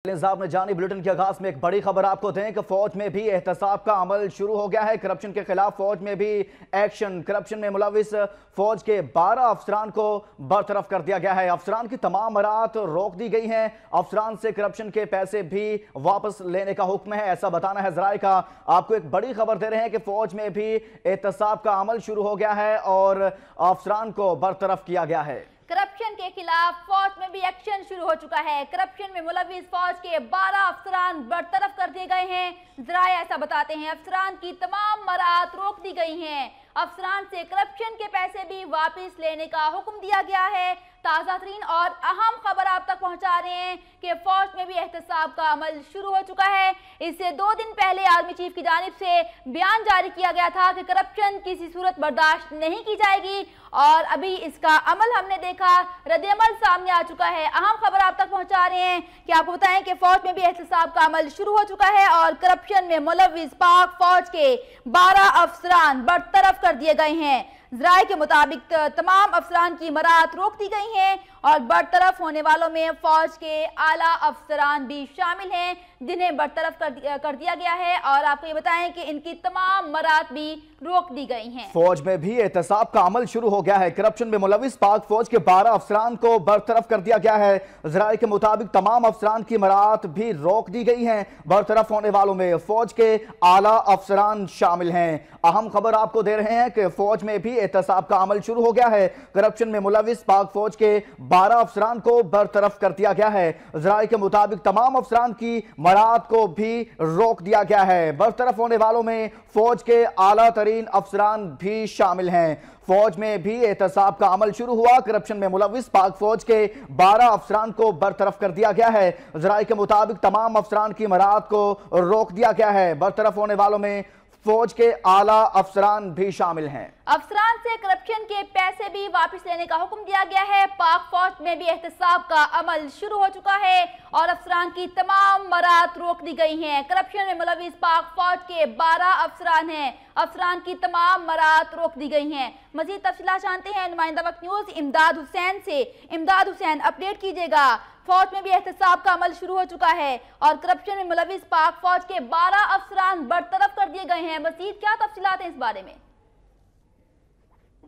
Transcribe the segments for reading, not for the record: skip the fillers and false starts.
ने जानी बुलेटिन के आगाज में एक बड़ी खबर आपको दें कि फौज में भी एहतसाब का अमल शुरू हो गया है। करप्शन के खिलाफ फौज में भी एक्शन। करप्शन में मुलविस फौज के 12 अफसरान को बरतरफ कर दिया गया है। अफसरान की तमाम मराहत रोक दी गई हैं। अफसरान से करप्शन के पैसे भी वापस लेने का हुक्म है, ऐसा बताना है ज़राए का। आपको एक बड़ी खबर दे रहे हैं कि फौज में भी एहतसाब का अमल शुरू हो गया है और अफसरान को बरतरफ किया गया है। करप्शन के खिलाफ फौज में भी एक्शन शुरू हो चुका है। करप्शन में मुलविस फौज के 12 अफसरान बरतरफ कर दिए गए हैं। ज़राए ऐसा बताते हैं अफसरान की तमाम मराहत रोक दी गई हैं। अफसरान से करप्शन के पैसे भी वापस लेने का हुक्म दिया गया है। ताज़ा तरीन और अहम खबर आप तक पहुंचा रहे हैं कि फौज में भी एहतसाब का अमल शुरू हो चुका है। इससे 2 दिन पहले आर्मी चीफ की जानिब से बयान जारी किया गया था कि करप्शन किसी सूरत बर्दाश्त नहीं की जाएगी और अभी इसका अमल हमने देखा, रद्द-ए-अमल सामने आ चुका है। अहम खबर आप तक पहुंचा रहे हैं कि आपको बताएं कि फौज में भी एहतसाब का अमल शुरू हो चुका है और करप्शन में मुलविस पाक फौज के 12 अफसरान बरतरफ कर दिए गए हैं। ज़राए के मुताबिक तमाम अफसरान की मराहत रोक दी गई हैं और बरतरफ होने वालों में फौज के आला अफसरान भी शामिल हैं जिन्हें बरतरफ कर दिया गया है और आपको ये बताएं कि इनकी तमाम मराहत भी रोक दी गई हैं। फौज में भी एहतसाब का अमल शुरू हो गया है। करप्शन में मुलविस पाक फौज के 12 अफसरान को बरतरफ कर दिया गया है। ज़राए के मुताबिक तमाम अफसरान की मराहत भी रोक दी गई हैं। बरतरफ होने वालों में फौज के आला अफसरान शामिल हैं। अहम खबर आपको दे रहे हैं कि फौज में भी एहतसाब का अमल शुरू हो गया है। करप्शन में मुलविस पाक फौज के 12 अफसरान को बरतरफ कर दिया गया है। ज़राए के मुताबिक तमाम अफसरान की मराहत को भी रोक दिया गया है। बरतरफ होने वालों में फौज के आला तरीन अफसरान भी शामिल हैं। फौज में भी एहतसाब का अमल शुरू हुआ। करप्शन में मुलविस पाक फौज के 12 अफसरान को बरतरफ कर दिया गया है। ज़राए के मुताबिक तमाम अफसरान की मराहत को रोक दिया गया है। बरतरफ होने वालों में फौज के आला अफसरान भी शामिल हैं। अफसरान से करप्शन के पैसे भी वापस लेने का हुक्म दिया गया है। पाक फौज में भी एहतसाब का अमल शुरू हो चुका है और अफसरान की तमाम मराहत रोक दी गई हैं। करप्शन में मुलविस पाक फौज के 12 अफसरान हैं। अफसरान की तमाम मराहत रोक दी गई हैं। मजीद तफसीलात जानते हैं नुमाइंदा वक्त न्यूज़ इमदाद हुसैन से। इमदाद हुसैन, अपडेट कीजिएगा। फौज में भी एहतसाब का अमल शुरू हो चुका है और करप्शन में मुलविस पाक फौज के 12 अफसरान बरतरफ कर दिए गए हैं। मजीद क्या तफसीलात हैं इस बारे में?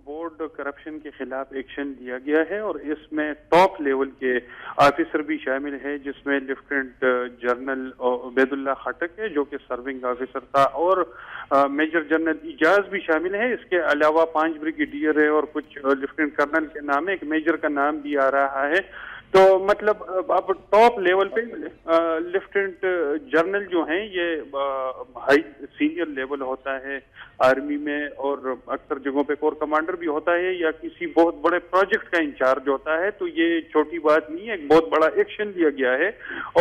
बोर्ड करप्शन के खिलाफ एक्शन लिया गया है और इसमें टॉप लेवल के ऑफिसर भी शामिल है, जिसमें लेफ्टिनेंट जनरल उबैदुल्लाह खटक है जो कि सर्विंग ऑफिसर था और मेजर जनरल इजाज भी शामिल है। इसके अलावा 5 ब्रिगेडियर है और कुछ लेफ्टिनेंट कर्नल के नाम है, एक मेजर का नाम भी आ रहा है। तो मतलब अब टॉप लेवल पे लेफ्टिनेंट जनरल जो हैं ये हाई सीनियर लेवल होता है आर्मी में और अक्सर जगहों पे कोर कमांडर भी होता है या किसी बहुत बड़े प्रोजेक्ट का इंचार्ज होता है। तो ये छोटी बात नहीं है, एक बहुत बड़ा एक्शन लिया गया है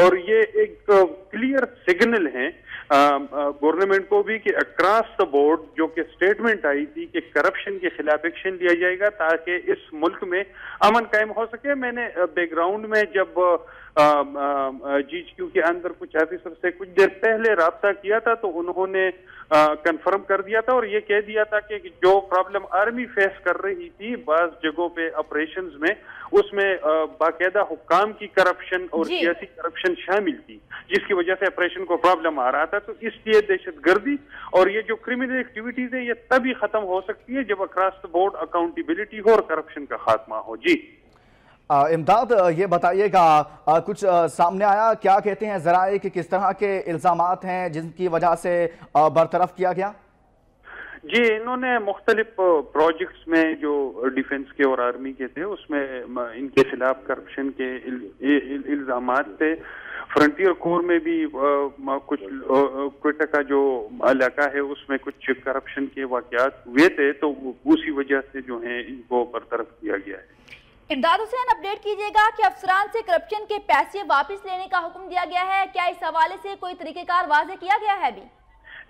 और ये एक क्लियर सिग्नल है गवर्नमेंट को भी कि अक्रॉस द बोर्ड जो कि स्टेटमेंट आई थी कि करप्शन के खिलाफ एक्शन लिया जाएगा ताकि इस मुल्क में अमन कायम हो सके। मैंने बैकग्राउंड में जब GHQ के अंदर कुछ ऑफिसर से कुछ देर पहले राब्ता किया था तो उन्होंने कंफर्म कर दिया था और ये कह दिया था कि जो प्रॉब्लम आर्मी फेस कर रही थी बाज जगहों पे ऑपरेशंस में, उसमें बाकायदा हुक्काम की करप्शन और सियासी करप्शन शामिल थी, जिसकी वजह से ऑपरेशन को प्रॉब्लम आ रहा था। तो इसलिए दहशतगर्दी और ये जो क्रिमिनल एक्टिविटीज है ये तभी खत्म हो सकती है जब अक्रॉस द बोर्ड अकाउंटेबिलिटी हो और करप्शन का खात्मा हो। जी इमदाद, ये बताइएगा कुछ सामने आया, क्या कहते हैं ज़राए कि किस तरह के इल्ज़ामात हैं जिनकी वजह से बरतरफ किया गया? जी, इन्होंने मुख्तलिफ प्रोजेक्ट्स में जो डिफेंस के और आर्मी के थे उसमें इनके खिलाफ करप्शन के इल्ज़ामात थे। फ्रंटियर कोर में भी कुछ क्वेटा का जो इलाका है उसमें कुछ करप्शन के वाक़यात हुए थे, तो उसी वजह से जो है इनको बरतरफ किया गया है। इमदाद हुसैन, अपडेट कीजिएगा कि अफसरान से करप्शन के पैसे वापस लेने का हुक्म दिया गया है। क्या इस हवाले से कोई तरीकेकार वाज़े किया गया है अभी?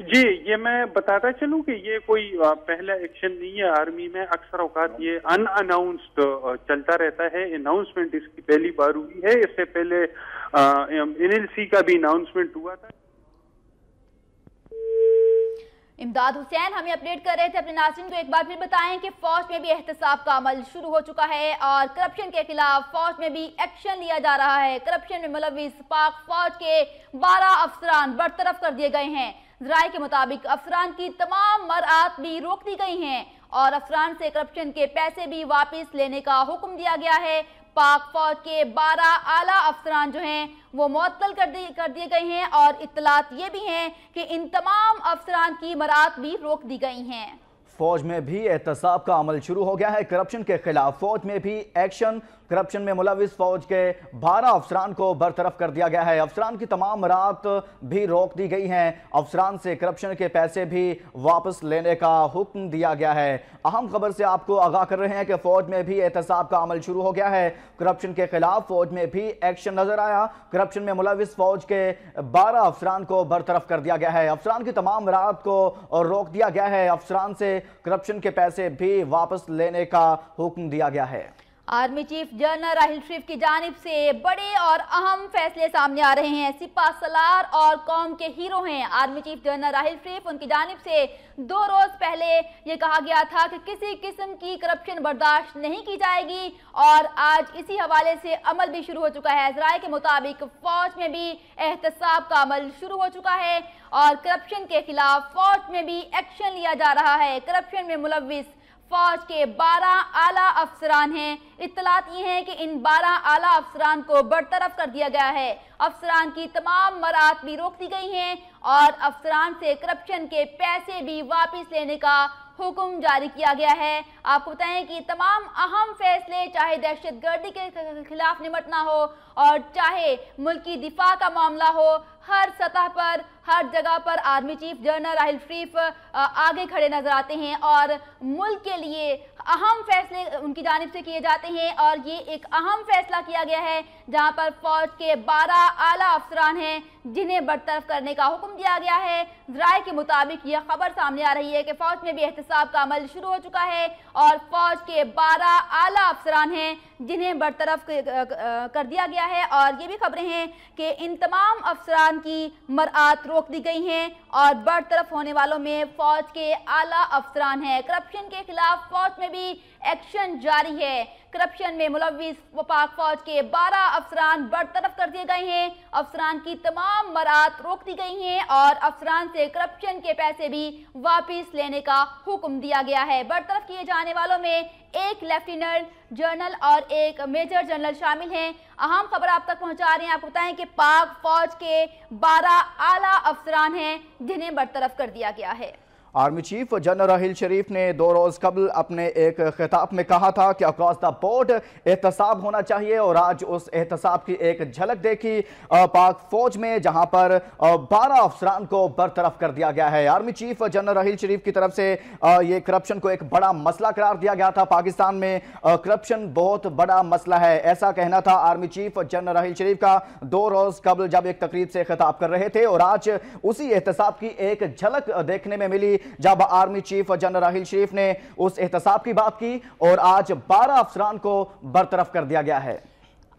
जी, ये मैं बताता चलूं कि ये कोई पहला एक्शन नहीं है आर्मी में। अक्सर औकात ये अनअनाउंस्ड चलता रहता है, अनाउंसमेंट इसकी पहली बार हुई है। इससे पहले NLC का भी अनाउंसमेंट हुआ था। इमदाद हुसैन हमें अपडेट कर रहे थे। अपने नाज़रीन को एक बार फिर बताएं कि फौज में भी एहतसाब का अमल शुरू हो चुका है और करप्शन के खिलाफ फौज में भी एक्शन लिया जा रहा है। करप्शन में मुलविस पाक फौज के 12 अफसरान बरतरफ कर दिए गए हैं। ज़राए के मुताबिक अफसरान की तमाम मरात भी रोक दी गई हैं और अफसरान से करप्शन के पैसे भी वापस लेने का हुक्म दिया गया है। पाक फौज के 12 आला अफसरान जो हैं वो मुअत्तल कर दिए गए हैं और इत्तलात ये भी हैं कि इन तमाम अफसरान की मरात भी रोक दी गई हैं। फौज में भी एहतसाब का अमल शुरू हो गया है। करप्शन के खिलाफ फौज में भी एक्शन। करप्शन में मुलविस फौज के 12 अफसरान को बरतरफ कर दिया गया है। अफसरान की तमाम मरात भी रोक दी गई हैं। अफसरान से करप्शन के पैसे भी वापस लेने का हुक्म दिया गया है। अहम खबर से आपको आगाह कर रहे हैं कि फौज में भी एहतसाब का अमल शुरू हो गया है। करप्शन के खिलाफ फौज में भी एक्शन नजर आया। करप्शन में मुलविस फौज के 12 अफसरान को बरतरफ कर दिया गया है। अफसरान की तमाम मरात को रोक दिया गया है। अफसरान से करप्शन के पैसे भी वापस लेने का हुक्म दिया गया है। आर्मी चीफ जनरल राहिल शरीफ की जानिब से बड़े और अहम फैसले सामने आ रहे हैं। सिपा सलार और कौम के हीरो हैं आर्मी चीफ जनरल राहिल शरीफ। उनकी जानिब से 2 रोज पहले ये कहा गया था कि किसी किस्म की करप्शन बर्दाश्त नहीं की जाएगी और आज इसी हवाले से अमल भी शुरू हो चुका है। ज़राए के मुताबिक फौज में भी एहतसाब का अमल शुरू हो चुका है और करप्शन के खिलाफ फौज में भी एक्शन लिया जा रहा है। करप्शन में मुलविस फौज के 12 आला अफसरान हैं। इत्तलात ये हैं कि इन 12 आला अफसरान को बरतरफ कर दिया गया है। अफसरान की तमाम मरात भी रोक दी गई हैं और अफसरान से करप्शन के पैसे भी वापस लेने का हुक्म जारी किया गया है। आपको बताएं कि तमाम अहम फैसले, चाहे दहशतगर्दी के खिलाफ निपटना हो और चाहे मुल्की दिफा का मामला हो, हर सतह पर, हर जगह पर आर्मी चीफ जनरल राहिल शरीफ आगे खड़े नजर आते हैं और मुल्क के लिए अहम फैसले उनकी जानिब से किए जाते हैं। और ये एक अहम फैसला किया गया है जहां पर फौज के 12 आला अफसरान हैं जिन्हें बरतरफ करने का हुक्म दिया गया है। ज़राए के मुताबिक यह खबर सामने आ रही है कि फौज में भी एहतसाब का अमल शुरू हो चुका है और फौज के 12 आला अफसरान हैं जिन्हें बरतरफ कर दिया गया है। और ये भी खबरें हैं कि इन तमाम अफसरान की मरात रोक दी गई हैं और बरतरफ होने वालों में फौज के आला अफसरान हैं। करप्शन के खिलाफ फौज में भी एक्शन जारी है। करप्शन में मुलविस पाक फौज के 12 अफसरान बरतरफ कर दिए गए हैं। अफसरान की तमाम मरात रोक दी गई हैं और अफसरान से करप्शन के पैसे भी वापस लेने का हुक्म दिया गया है। बरतरफ किए जाने वालों में एक लेफ्टिनेंट जनरल और एक मेजर जनरल शामिल हैं। अहम खबर आप तक पहुंचा रहे हैं। आपको बताएं कि पाक फौज के 12 आला अफसरान हैं जिन्हें बरतरफ कर दिया गया है। आर्मी चीफ जनरल राहिल शरीफ ने 2 रोज कबल अपने एक खिताब में कहा था कि अक्रॉस द बोर्ड एहतसाब होना चाहिए और आज उस एहतसाब की एक झलक देखी पाक फौज में, जहां पर 12 अफसरान को बरतरफ कर दिया गया है। आर्मी चीफ जनरल राहिल शरीफ की तरफ से ये करप्शन को एक बड़ा मसला करार दिया गया था। पाकिस्तान में करप्शन बहुत बड़ा मसला है, ऐसा कहना था आर्मी चीफ जनरल राहिल शरीफ का 2 रोज कबल जब एक तकरीर से खिताब कर रहे थे। और आज उसी एहतसाब की एक झलक देखने में मिली जब आर्मी चीफ जनरल राहिल शरीफ ने उस एहतसाब की बात की और आज 12 अफसरान को बरतरफ कर दिया गया है।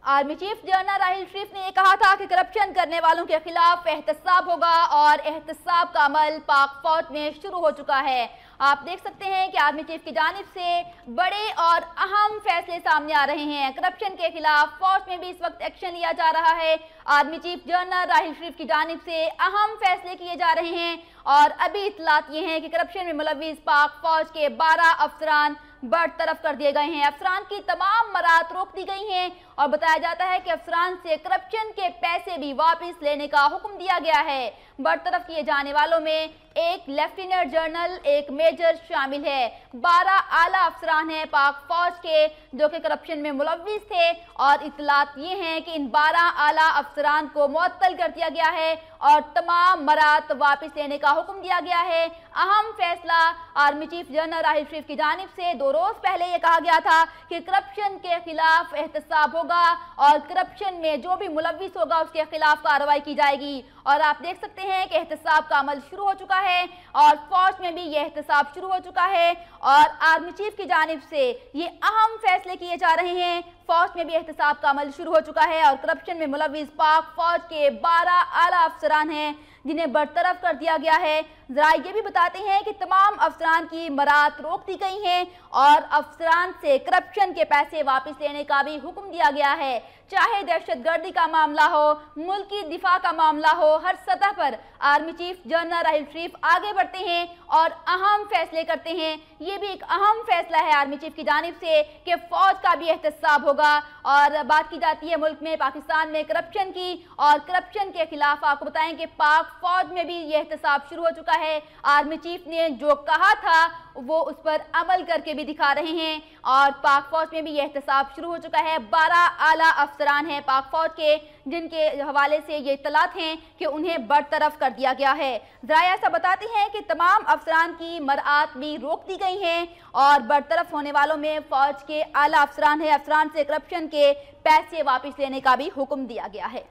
आर्मी चीफ जनरल राहिल शरीफ ने कहा था कि करप्शन करने वालों के खिलाफ एहतसाब होगा और एहतसाब का अमल पाक फौज में शुरू हो चुका है। आप देख सकते हैं कि आर्मी चीफ की जानिब से बड़े और अहम फैसले सामने आ रहे हैं। करप्शन के खिलाफ फौज में भी इस वक्त एक्शन लिया जा रहा है। आर्मी चीफ जनरल राहिल शरीफ की जानिब से अहम फैसले किए जा रहे हैं और अभी इत्तलात ये हैं कि करप्शन में मुलविस पाक फौज के 12 अफसरान बरतरफ कर दिए गए हैं। अफसरान की तमाम मरात रोक दी गई हैं और बताया जाता है कि अफसरान से करप्शन के पैसे भी वापस लेने का हुक्म दिया गया है। बरतरफ किए जाने वालों में एक लेफ्टिनेंट जनरल, एक मेजर शामिल है। 12 आला अफसरान हैं पाक फौज के जो कि करप्शन में मुलविस थे और इत्तलात ये हैं कि इन 12 आला अफसरान को मुअत्तल कर दिया गया है और तमाम मरात वापस लेने का हुक्म दिया गया है। अहम फैसला आर्मी चीफ जनरल राहिल शरीफ की जानिब से 2 रोज पहले ये कहा गया था कि करप्शन के खिलाफ एहतसाब होगा और करप्शन में जो भी मुलविस होगा उसके खिलाफ कार्रवाई की जाएगी। और आप देख सकते हैं कि एहतसाब का अमल शुरू हो चुका है और फौज में भी यह एहतसाब शुरू हो चुका है और आर्मी चीफ की जानिब से ये अहम फैसले किए जा रहे हैं। फौज में भी एहतसाब का अमल शुरू हो चुका है और करप्शन में मुलविस पाक फौज के 12 आला अफसरान हैं जिन्हें बरतरफ कर दिया गया है। ذرائع یہ بھی بتاتے ہیں کہ تمام افسران کی برات روک دی گئی ہیں اور افسران سے کرپشن کے پیسے واپس لینے کا بھی حکم دیا گیا ہے۔ چاہے دہشت گردی کا معاملہ ہو، ملکی دفاع کا معاملہ ہو، ہر سطح پر army chief general Raheel Sharif آگے بڑھتے ہیں اور اہم فیصلے کرتے ہیں۔ یہ بھی ایک اہم فیصلہ ہے آرمی چیف کی جانب سے کہ فوج کا بھی احتساب ہوگا، اور بات کی جاتی ہے ملک میں پاکستان میں کرپشن کی، اور کرپشن کے خلاف آپ کو بتائیں کہ پاک فوج میں بھی یہ احتساب شروع ہو چکا ہے۔ آرمی چیف نے جو کہا تھا وہ اس پر عمل کر کے بھی دکھا رہے ہیں، اور پاک فوج میں بھی یہ احتساب شروع ہو چکا ہے۔ 12 اعلیٰ افسران ہیں پاک فوج کے جن کے حوالے سے یہ اطلاعات ہیں کہ انہیں برطرف کر دیا گیا ہے۔ ذرائع ایسا بتاتے ہیں کہ تمام افسران کی مرآت بھی روک دی گئی ہیں، اور برطرف ہونے والوں میں فوج کے اعلیٰ افسران ہیں۔ افسران سے کرپشن کے پیسے واپس لینے کا بھی حکم دیا گیا ہے۔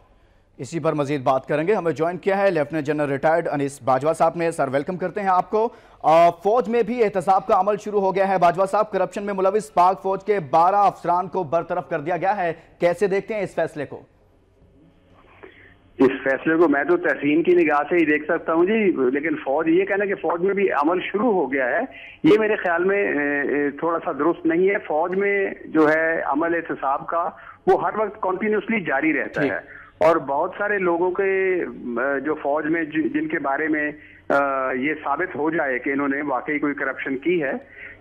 اسی پر مزید بات کریں گے۔ ہمیں جوائن کیا ہے لیفٹیننٹ جنرل ریٹائرڈ انیس باجوہ صاحب نے۔ سر ویلکم کرتے ہیں آپ کو۔ فوج میں بھی احتساب کا عمل شروع ہو گیا ہے۔ باجوہ صاحب، کرپشن میں ملوث پاک فوج کے 12 افسران کو برطرف کر دیا گیا ہے، کیسے دیکھتے ہیں اس فیصلے کو؟ اس فیصلے کو میں تو تحسین کی نگاہ سے ہی دیکھ سکتا ہوں جی، لیکن فوج یہ کہنا کہ فوج میں بھی عمل شروع ہو گیا ہے، یہ میرے خیال میں تھوڑا سا درست نہیں ہے۔ فوج میں جو ہے عمل احتساب کا وہ ہر وقت کنٹینیوسلی جاری رہتا ہے، اور بہت سارے لوگوں کے جو فوج میں جن کے بارے میں یہ ثابت ہو جائے کہ انہوں نے واقعی کوئی کرپشن کی ہے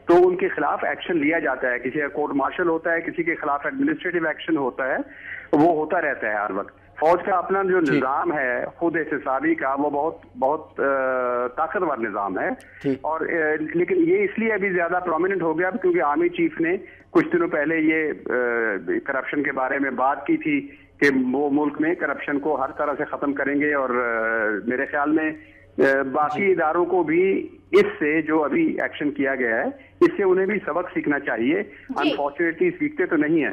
تو ان کے خلاف ایکشن لیا جاتا ہے۔ کسی کا کورٹ مارشل ہوتا ہے، کسی کے خلاف ایڈمنسٹریٹو ایکشن ہوتا ہے، وہ ہوتا رہتا ہے ہر وقت۔ فوج کا اپنا جو نظام ہے خود احتسابی کا، وہ بہت طاقتور نظام ہے، اور لیکن یہ اس لیے ابھی زیادہ پرومیننٹ ہو گیا کیونکہ آرمی چیف نے کچھ دنوں پہلے یہ کرپشن کے بارے میں بات کی تھی کہ وہ ملک میں کرپشن کو ہر طرح سے ختم کریں گے، اور میرے خیال میں باقی اداروں کو بھی اس سے جو ابھی ایکشن کیا گیا ہے اس سے انہیں بھی سبق سیکھنا چاہیے۔ انفارچونیٹلی سیکھتے تو نہیں ہیں۔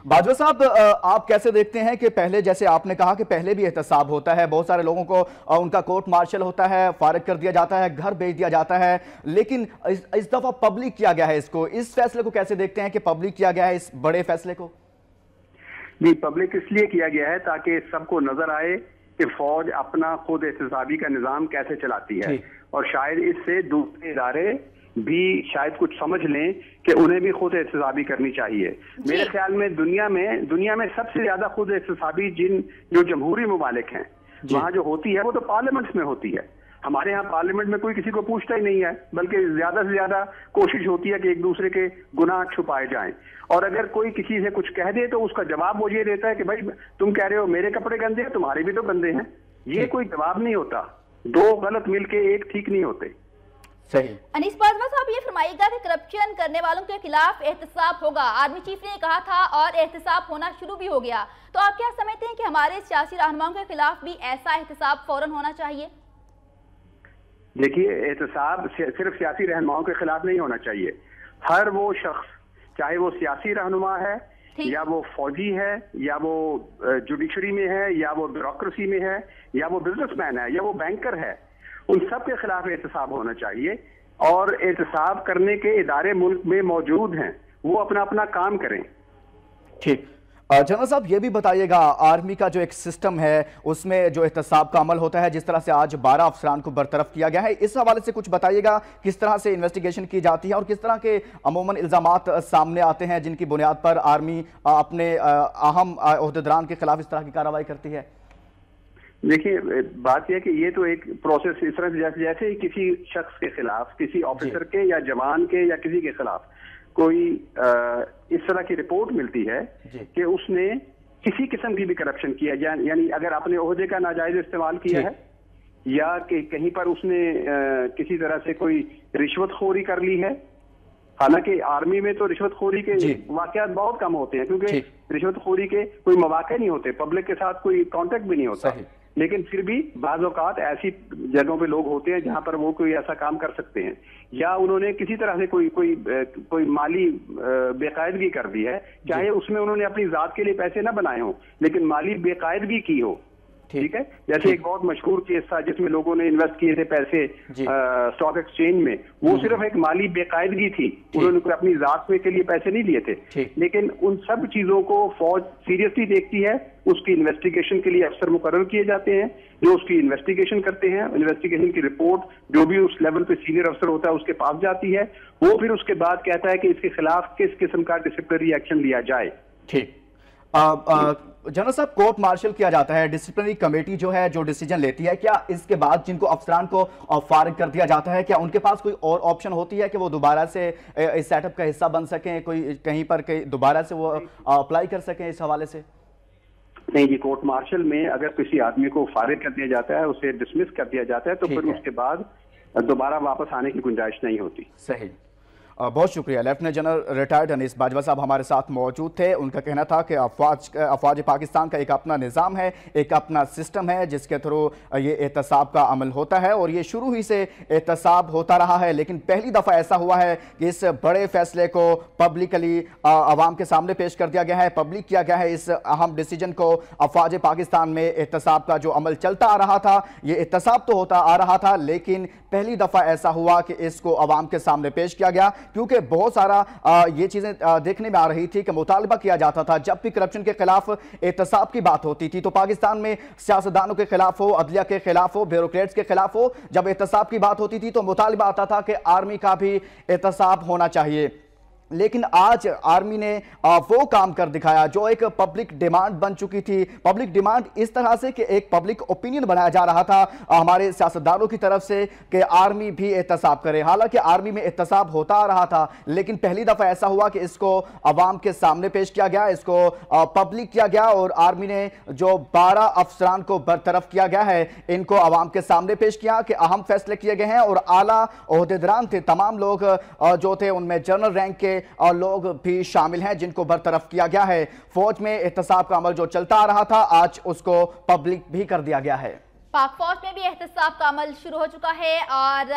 باجوہ صاحب، آپ کیسے دیکھتے ہیں کہ پہلے جیسے آپ نے کہا کہ پہلے بھی احتساب ہوتا ہے، بہت سارے لوگوں کو ان کا کورٹ مارشل ہوتا ہے، فارغ کر دیا جاتا ہے، گھر بھیج دیا جاتا ہے، لیکن اس دفعہ پبلک کیا گیا ہے اس فیصلے کو کیسے دیکھتے ہیں کہ پبلک کیا گیا ہے اس بڑے فیصلے کو؟ جی، پبلک اس لیے کیا گیا ہے تاکہ سب کو نظر آئے کہ فوج اپنا خود احتسابی کا نظام کیسے چلاتی ہے، اور شاید اس سے دوسرے ادارے بھی شاید کچھ سمجھ لیں کہ انہیں بھی خود احتسابی کرنی چاہیے۔ میرے خیال میں دنیا میں سب سے زیادہ خود احتسابی جو جمہوری ممالک ہیں وہاں جو ہوتی ہے وہ تو پارلیمنٹس میں ہوتی ہے۔ ہمارے ہاں پارلیمنٹ میں کوئی کسی کو پوچھتا ہی نہیں ہے، بلکہ زیادہ سے زیادہ کوشش ہوتی ہے کہ ایک دوسرے کے گناہ چھپائے جائیں، اور اگر کوئی کسی سے کچھ کہہ دے تو اس کا جواب وہ یہ دیتا ہے کہ بھائی تم کہہ رہے ہو میرے کپڑے گندے ہیں، تمہارے بھی تو گندے ہیں۔ یہ کوئی جواب نہیں ہوتا، دو غلط مل کے ایک ٹھیک نہیں ہوتے۔ صحیح۔ انیس باجوہ صاحب، یہ فرمائیے گا کہ کرپشن کرنے والوں کے خلاف احتساب ہوگا، آرمی چیف نے کہا تھا اور احتساب ہونا شروع بھی ہو گیا، تو آپ کیا سمجھتے ہیں کہ ہمارے سیاسی رہنماؤں کے خلاف بھی ایسا احتساب فوراً ہونا چاہیے؟ دیکھیے، احتساب صرف سیاسی رہنماؤں کے خلاف نہیں ہونا چاہیے، ہر وہ شخص چاہے وہ سیاسی رہنما ہے یا وہ فوجی ہے یا وہ جوڈیشری میں ہے یا وہ بیوروکریسی میں ہے یا وہ بزنس مین ہے یا وہ بینکر ہے، ان سب کے خلاف احتساب ہونا چاہیے، اور احتساب کرنے کے ادارے ملک میں موجود ہیں، وہ اپنا کام کریں۔ ٹھیک، جنرل صاحب یہ بھی بتائیے گا، آرمی کا جو ایک سسٹم ہے اس میں جو احتساب کا عمل ہوتا ہے، جس طرح سے آج 12 افسران کو برطرف کیا گیا ہے، اس حوالے سے کچھ بتائیے گا، کس طرح سے انویسٹیگیشن کی جاتی ہے اور کس طرح کے عموماً الزامات سامنے آتے ہیں جن کی بنیاد پر آرمی اپنے اہم عہدیداران کے خلاف اس طرح کی کارروائی کرتی ہے؟ دیکھیے، بات یہ کہ یہ تو ایک پروسیس اس طرح سے جیسے کسی شخص کے خلاف، کسی آفیسر کے یا جوان کے یا کسی کے خلاف کوئی اس طرح کی رپورٹ ملتی ہے کہ اس نے کسی قسم کی بھی کرپشن کیا، یعنی اگر اپنے عہدے کا ناجائز استعمال کیا ہے یا کہ کہیں پر اس نے کسی طرح سے کوئی رشوت خوری کر لی ہے، حالانکہ آرمی میں تو رشوت خوری کے واقعات بہت کم ہوتے ہیں کیونکہ رشوت خوری کے کوئی مواقع نہیں ہوتے، پبلک کے ساتھ کوئی کانٹیکٹ بھی نہیں ہوتا، لیکن پھر بھی بعض اوقات ایسی جگہوں پہ لوگ ہوتے ہیں جہاں پر وہ کوئی ایسا کام کر سکتے ہیں، یا انہوں نے کسی طرح سے کوئی مالی بے قاعدگی کر دی ہے، چاہے اس میں انہوں نے اپنی ذات کے لیے پیسے نہ بنائے ہوں لیکن مالی بے قاعدگی کی ہو، ٹھیک ہے، جیسے ایک بہت مشہور کیس تھا جس میں لوگوں نے انویسٹ کیے تھے پیسے اسٹاک ایکسچینج میں، وہ صرف ایک مالی بے قاعدگی تھی، انہوں نے اپنی ذات کے لیے پیسے نہیں لیے تھے، لیکن ان سب چیزوں کو فوج سیریسلی دیکھتی ہے، اس کی انویسٹیگیشن کے لیے افسر مقرر کیے جاتے ہیں، جو اس کی انویسٹیگیشن کرتے ہیں, انویسٹیگیشن کی رپورٹ جو بھی اس لیول پہ سینئر افسر ہوتا ہے اس کے پاس جاتی ہے, وہ پھر اس کے بعد کہتا ہے کہ اس کے خلاف کس قسم کا ڈسپلنری ایکشن لیا جائے. ٹھیک. جنرل صاحب, کورٹ مارشل کیا جاتا ہے, ڈسپلنری کمیٹی جو ہے جو ڈیسیجن لیتی ہے, کیا اس کے بعد جن کو افسران کو فارغ کر دیا جاتا ہے, کیا ان کے پاس کوئی اور آپشن ہوتی ہے کہ وہ دوبارہ سے اس سیٹ اپ کا حصہ بن سکیں, کوئی کہیں پر دوبارہ سے وہ اپلائی کر سکیں اس حوالے سے؟ نہیں جی, کورٹ مارشل میں اگر کسی آدمی کو فارغ کر دیا جاتا ہے, اسے ڈسمس کر دیا جاتا ہے, تو پھر اس کے بعد دوبارہ واپس آنے کی گنجائش نہیں ہوتی. صحیح, بہت شکریہ. لیفٹیننٹ جنرل ریٹائرڈ انیس باجوہ صاحب ہمارے ساتھ موجود تھے. ان کا کہنا تھا کہ افواج پاکستان کا ایک اپنا نظام ہے, ایک اپنا سسٹم ہے جس کے تھرو یہ احتساب کا عمل ہوتا ہے, اور یہ شروع ہی سے احتساب ہوتا رہا ہے. لیکن پہلی دفعہ ایسا ہوا ہے کہ اس بڑے فیصلے کو پبلکلی عوام کے سامنے پیش کر دیا گیا ہے, پبلک کیا گیا ہے اس اہم ڈیسیجن کو. افواج پاکستان میں احتساب کا جو عمل چلتا آ رہا تھا, یہ احتساب تو ہوتا آ رہا تھا, لیکن پہلی دفعہ ایسا ہوا کہ اس کو عوام کے سامنے پیش کیا گیا, کیونکہ بہت سارا یہ چیزیں دیکھنے میں آ رہی تھی کہ مطالبہ کیا جاتا تھا جب بھی کرپشن کے خلاف احتساب کی بات ہوتی تھی, تو پاکستان میں سیاستدانوں کے خلاف ہو, عدلیہ کے خلاف ہو, بیوروکریٹس کے خلاف ہو, جب احتساب کی بات ہوتی تھی تو مطالبہ آتا تھا کہ آرمی کا بھی احتساب ہونا چاہیے. لیکن آج آرمی نے وہ کام کر دکھایا جو ایک پبلک ڈیمانڈ بن چکی تھی. پبلک ڈیمانڈ اس طرح سے کہ ایک پبلک اوپینین بنایا جا رہا تھا ہمارے سیاستدانوں کی طرف سے کہ آرمی بھی احتساب کرے. حالانکہ آرمی میں احتساب ہوتا آ رہا تھا, لیکن پہلی دفعہ ایسا ہوا کہ اس کو عوام کے سامنے پیش کیا گیا, اس کو پبلک کیا گیا, اور آرمی نے جو 12 افسران کو برطرف کیا گیا ہے ان کو عوام کے سامنے پیش کیا کہ اہم فیصلے کیے گئے ہیں. اور اعلیٰ عہدیداران تھے, تمام لوگ جو تھے ان میں جنرل رینک کے اور لوگ بھی شامل ہیں جن کو برطرف کیا گیا ہے. فوج میں احتساب کا عمل جو چلتا آ رہا تھا, آج اس کو پبلک بھی کر دیا گیا ہے. پاک فوج میں بھی احتساب کا عمل شروع ہو چکا ہے اور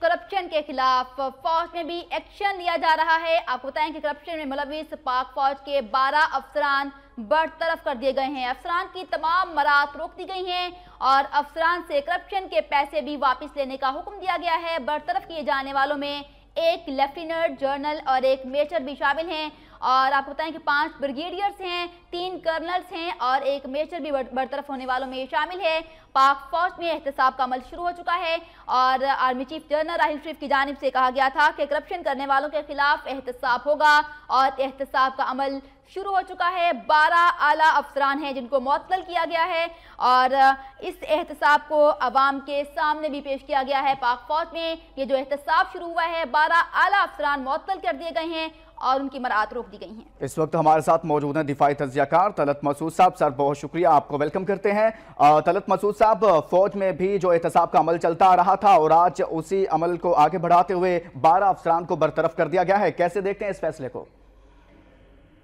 کرپشن کے خلاف فوج میں بھی ایکشن لیا جا رہا ہے. آپ کو بتائیں کہ کرپشن میں ملوث پاک فوج کے 12 افسران برطرف کر دیے گئے ہیں. افسران کی تمام مراد روک دی گئی ہیں اور افسران سے کرپشن کے پیسے بھی واپس لینے کا حکم دیا گیا ہے. برطرف کیے جانے والوں میں ایک لیفٹیننٹ جنرل اور ایک میجر بھی شامل ہیں, اور آپ کو بتائیں کہ 5 بریگیڈیئرز ہیں, 3 کرنلز ہیں اور ایک میجر بھی برطرف ہونے والوں میں شامل ہے. پاک فوج میں احتساب کا عمل شروع ہو چکا ہے اور army chief general Raheel Sharif کی جانب سے کہا گیا تھا کہ کرپشن کرنے والوں کے خلاف احتساب ہوگا, اور احتساب کا عمل شروع ہو چکا ہے. 12 اعلیٰ افسران ہیں جن کو معطل کیا گیا ہے, اور اس احتساب کو عوام کے سامنے بھی پیش کیا گیا ہے. پاک فوج میں یہ جو احتساب شروع ہوا ہے, 12 اعلیٰ افسران معطل کر دیے گئے ہیں اور ان کی مراعات روک دی گئی ہیں. اس وقت ہمارے ساتھ موجود ہیں دفاعی تجزیہ کار طلعت مسعود صاحب. سر بہت شکریہ, آپ کو ویلکم کرتے ہیں. طلعت مسعود صاحب, فوج میں بھی جو احتساب کا عمل چلتا آ رہا تھا اور آج اسی عمل کو آگے بڑھاتے ہوئے 12 افسران کو برطرف کر دیا گیا ہے, کیسے دیکھتے ہیں اس فیصلے کو؟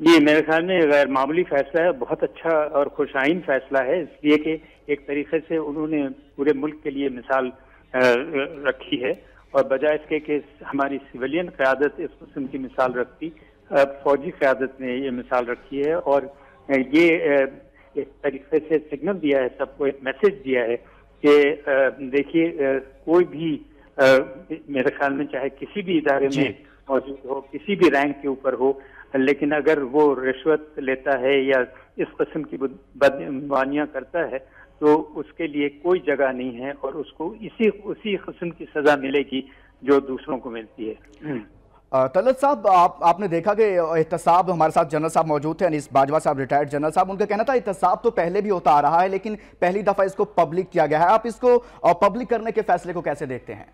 جی, میرے خیال میں غیر معمولی فیصلہ ہے, بہت اچھا اور خوشائن فیصلہ ہے, اس لیے کہ ایک طریقے سے انہوں نے پورے ملک کے لیے مثال رکھی ہے, اور بجائے اس کے کہ ہماری سویلین قیادت اس قسم کی مثال رکھتی, فوجی قیادت نے یہ مثال رکھی ہے, اور یہ ایک طریقے سے سگنل دیا ہے, سب کو ایک میسج دیا ہے کہ دیکھیے کوئی بھی میرے خیال میں چاہے کسی بھی ادارے میں موجود ہو, کسی بھی رینک کے اوپر ہو, لیکن اگر وہ رشوت لیتا ہے یا اس قسم کی بدعنوانیاں کرتا ہے تو اس کے لیے کوئی جگہ نہیں ہے, اور اس کو اسی قسم کی سزا ملے گی جو دوسروں کو ملتی ہے. طلعت صاحب, آپ نے دیکھا کہ احتساب, ہمارے ساتھ جنرل صاحب موجود تھے انیس باجوہ صاحب ریٹائرڈ جنرل صاحب, ان کا کہنا تھا احتساب تو پہلے بھی ہوتا آ رہا ہے لیکن پہلی دفعہ اس کو پبلک کیا گیا ہے. آپ اس کو پبلک کرنے کے فیصلے کو کیسے دیکھتے ہیں؟